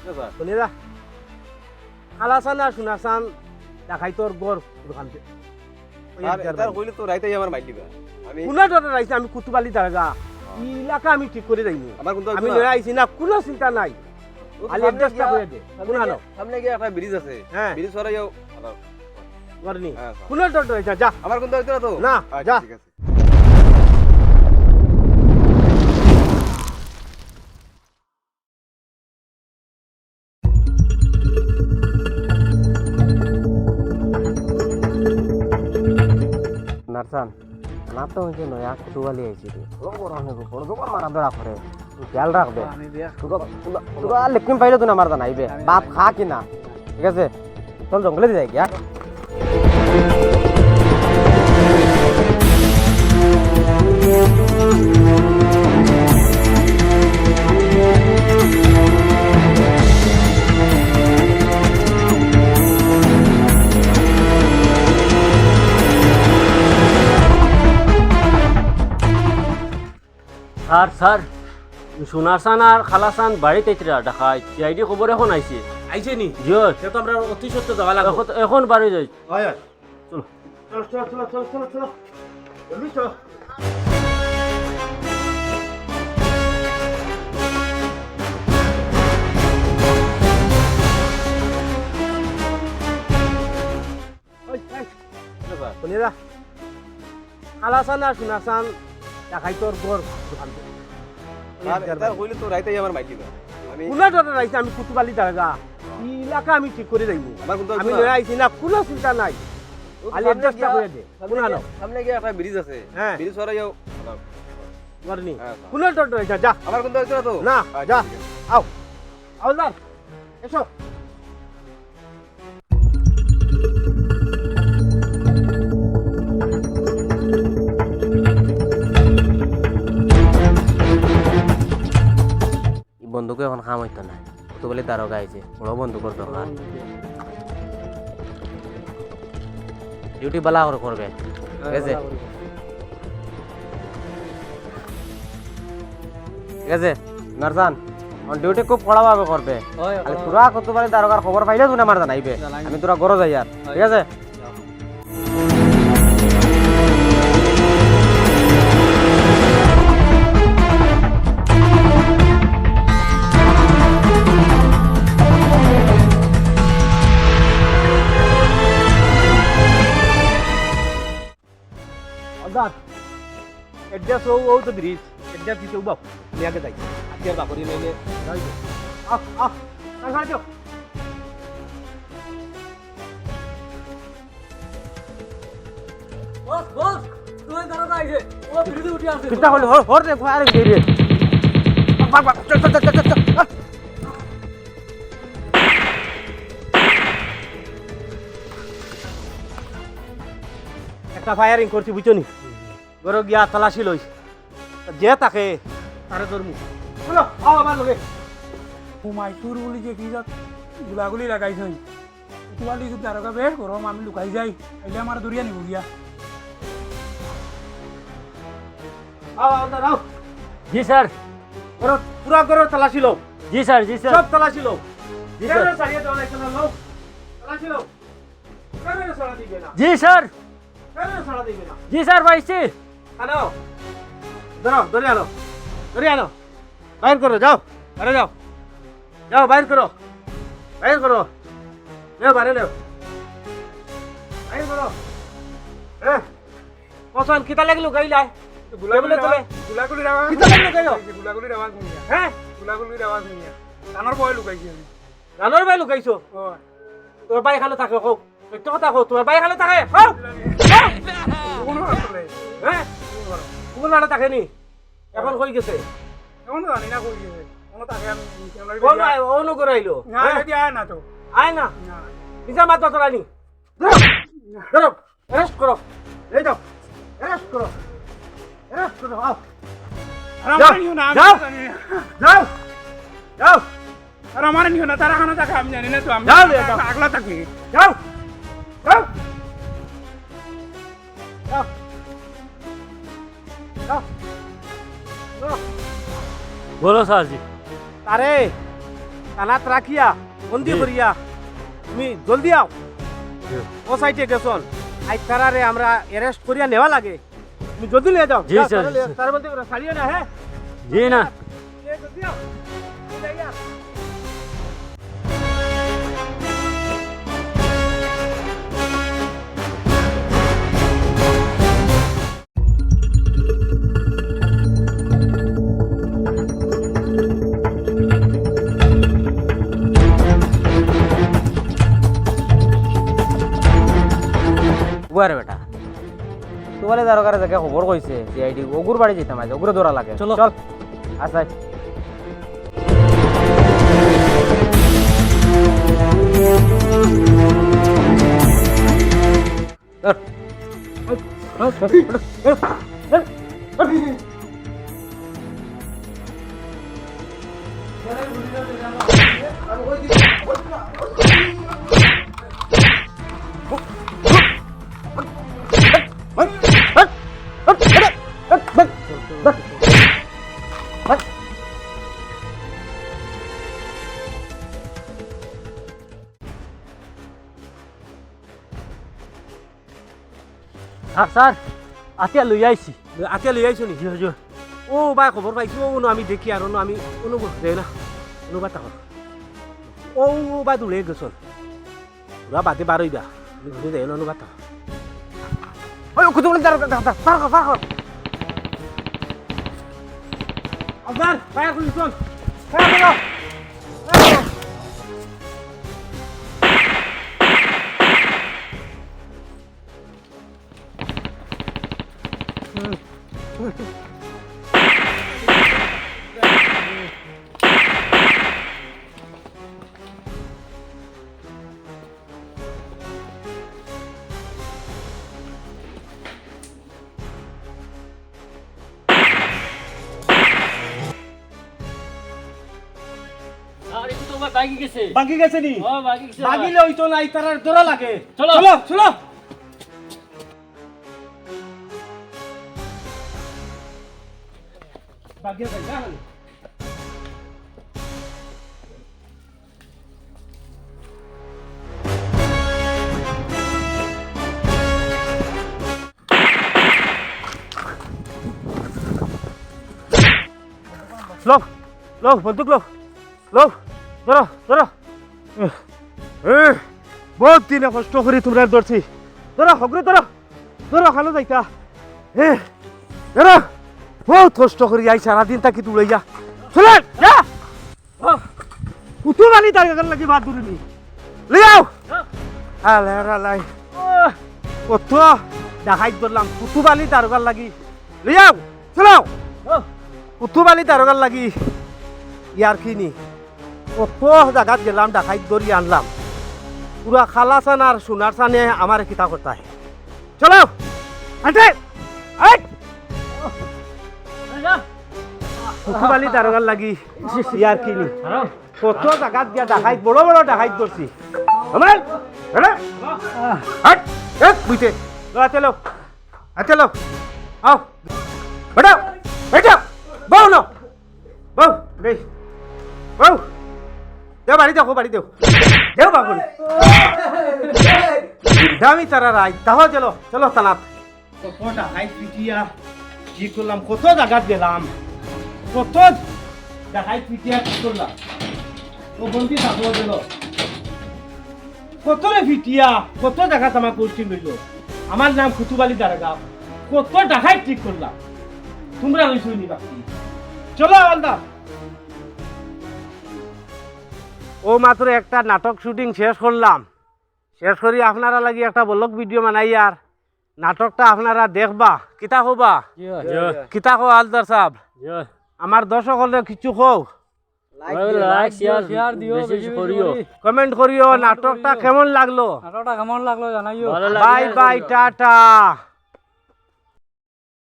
শুনে যা খালাসান আর শুনাসান দেখাই তোর গড় দোকান তার কইলে তো রাইতেই আমার মাইল দিবা আমি কোনা ডর রাইছে আমি কুতুবালি দাগা ইলাকা আমি ঠিক করে যাইনি আমার কিন্তু আমি লয়ে আইছি না কোনো চিন্তা নাই খালি অ্যাড্রেসটা কইয়া দে কোনা লো সামনে গিয়ে একটা ব্রিজ আছে হ্যাঁ ব্রিজ সরাইও করনি হ্যাঁ কোনা ডর রাইছে যা আমার কিন্তু হইতো না তো না যা ঠিক আছে নারসান না তো হইছে নয়া কুতুবালি আইছি রে বড় অনেক বড় বড় মারা ধরা করে তুই খেয়াল রাখবে তোরা লেকিন পাইলে তো না মারতা নাইবে বাপ খা কি না ঠিক আছে চল জঙ্গলে যাই গিয়া স্যার স্যার সোনারসান আর খালাসান বাড়িতে ঢাকায় সিআইডি খবর এখন আইছে আইছে নি জিও সে তো আমরা অতি সত্য যাওয়া লাগবে এখন বাড়ি যাই হয় চলো চলো চলো চলো চলো চলো জলদি চলো শুনে যা খালাসান আর শুনাসান দেখাই তোর গড় দোকান তার কইলে তো রাইতেই আমার মাইল দিবা আমি কোনা ডর রাইছে আমি কুতুবালি দাগা ইলাকা আমি ঠিক করে যাইনি আমার কিন্তু আমি লয়ে আইছি না কোনো চিন্তা নাই খালি অ্যাড্রেসটা কইয়া দে কোনা লো সামনে গিয়ে একটা ব্রিজ আছে হ্যাঁ ব্রিজ সরাইও করনি হ্যাঁ কোনা ডর রাইছে যা আমার কিন্তু হইতো না তো না আচ্ছা, যা ঠিক আছে। আও আওলাদ এসো এই বন্ধুকে এখন খাম হইতো না কুতুবালি দারোগা আইছে বড় বন্ধুকর দরকার ডিউটি বালা করে করবে ঠিক আছে ঠিক আছে নারসান ডিউটি খুব কড়াভাবে করবে আর তোরা কুতুবালি দারোগার খবর পাইলে তুই আমার জানাইবে আমি তোরা গরো যাই আর ঠিক আছে আওলাদ এড্রেস ও তো ব্রিজ এড্রেস দিতে বাপ নিয়ে আগে যাই আজকে বাপরি নিয়ে যাই আহ আহ কাজ যাও বস বস তুই দাঁড়া আইছে ও বিরুদ্ধে উঠে আসে চিন্তা করলে হর রে আরে রে বাক বাক চল চল চল চল একটা ফায়ারিং করছি বুঝছো নি গরো গিয়া তালাশি লই যে তাকে তারে ধরমু চলো আও আমার লগে মাইতুর বলি যে কি যাত গুলাগুলি লাগাইছেন কুতুবালি যদি দারোগা বের করম আমি লুকাই যাই আইলে আমার দরিয়া নিব গিয়া আও আও দাঁড়াও জি স্যার গরো পুরা গরো তালাশি লও জি স্যার জি স্যার সব তালাশি লও জি স্যার কেন সারিয়ে দেওয়া লাগছে না লও তালাশি লও কেন সারা দিবে না জি স্যার কেন সারা দিবে না জি স্যার পাইছি আনো দাঁড়াও ধরে আনো বাইর করো যাও বাইরে যাও যাও বাইর করো বাইরে লেও বাইর করো কসন কিতা লাগলো গাইলাই গুলাগুলি তবে গুলাগুলির আওয়াজ কিতা লাগলো গাইলো গুলাগুলির আওয়াজ শুনিয়া হ্যাঁ গুলাগুলির আওয়াজ শুনিয়া কানের বয় লুকাইছি আমি রানোর বাই লুকাইছো ও তোর বাই খালে থাকে কও সত্য কথা কও তোর বাই খালে থাকে কও কোনো আসলে হ্যাঁ কোন লাড়া থাকে নি এখন কই গেছে এখন তো জানি না কই গেছে কোনো তাকে আমি কোন অনু করাইলো না এটি আয় না তো আয় না না নিজা মাত্র তোরা নি ধরো অ্যারেস্ট করো এই যাও অ্যারেস্ট করো আও আর আমার নিও না আমি যাও। জানি না যাও যাও আর আমার নিও না তারা খানা থাকে আমি জানি না তো আমি যাও, যাও। আগলা থাকবি যাও যাও যাও যাও যাও বলো স্যার জি আরে থানাত রাখিয়া বন্দি করিয়া তুমি জলদি আও ও সাইটে গেছন আই তারারে আমরা অ্যারেস্ট করিয়া নেওয়া লাগে তুমি জলদি নিয়ে যাও জি, স্যার। তার বলতে ছাড়িও না হ্যাঁ জি না জলদি আও যাইয়া বুয়ারে বেটা তোমালে দরকারে দেখে খবর কইছে সিআইডি ওগুর বাড়ি যেতাম আজ ওগুরে দৌড়া লাগে চলো। চল আচ্ছা স্যার আতিয়া লই আইছি আতিয়া লই আইছো নি ও ভাই খবর পাইছো ও আমি দেখি আর আমি অনুভব দেয় না অনুবাদ কর ও বা দূরে গেছন পুরা বাদে বারইবা ঘুরে দেয় অনুবাদ ওই কুতুবলি পার কর আবার ফায়ার করি চল স্যার একটু তোমার বাইকে গেছে বাকি গেছে নি ও বাইকে গেছে বাগিলে হইতো না ইতারার দৌড়া লাগে চলো। চলো চলো বাগিয়ে যাই না লোক লোক বন্দুক লোক লোক ধরো ধরো বহুত দিনে কষ্ট করি তোমরা ধরছি ধরো হগরে ধরো ধরো খালো যাইতা ধরো বহুত কষ্ট করি আই সারাদিন তাকি তুলে যা চলে যা কুতু বালি তার লাগি বাদ দূরে লিয়াও আলে লাই কত দেখাই ধরলাম কুতু বালি তার লাগি লিয়াও চলো কুতু বালি তার লাগি ইয়ার কিনি কত জায়গাত গেলাম ডাকাইত ধরি আনলাম পুরা খালাসান আর সোনার সানে আমার কিতা করতে হয় চলো আন্টে কুকুবালি দারোগার লাগি ইয়ার কিনি কত জায়গাত গিয়া ডাকাইত বড় বড় ডাকাইত ধরছি আমার বুঝতে চলো চলো আও বেটাও বেটা বউ না বউ রে বউ দেও বাড়ি দেখো বাড়ি দেও দেও বাবুল দামি তারা রাই তাহলে চলো চলো তানাত কত ডাকাইত পিটিয়া কি করলাম কত জায়গাত গেলাম কত ডাকাইত পিটিয়া কি করলাম ও বন্দি থাকবো গেল কত রে পিটিয়া কত জায়গাত আমার কোচিং হইল আমার নাম খুতুবালি দারগা কত ডাকাইত ঠিক করলাম তোমরা হইছো নি বাকি চলো আলদা ও মাত্র একটা নাটক শুটিং শেষ করলাম শেষ করি আপনারা লাগি একটা ব্লগ ভিডিও বানাই আর নাটকটা আপনারা দেখবা কিতা হবা কিতা কো আলদার সাহেব আমার দর্শক হলে কিছু কও লাইক শেয়ার দিও বেশি করিও কমেন্ট করিও নাটকটা কেমন লাগলো নাটকটা কেমন লাগলো জানাইও বাই বাই টাটা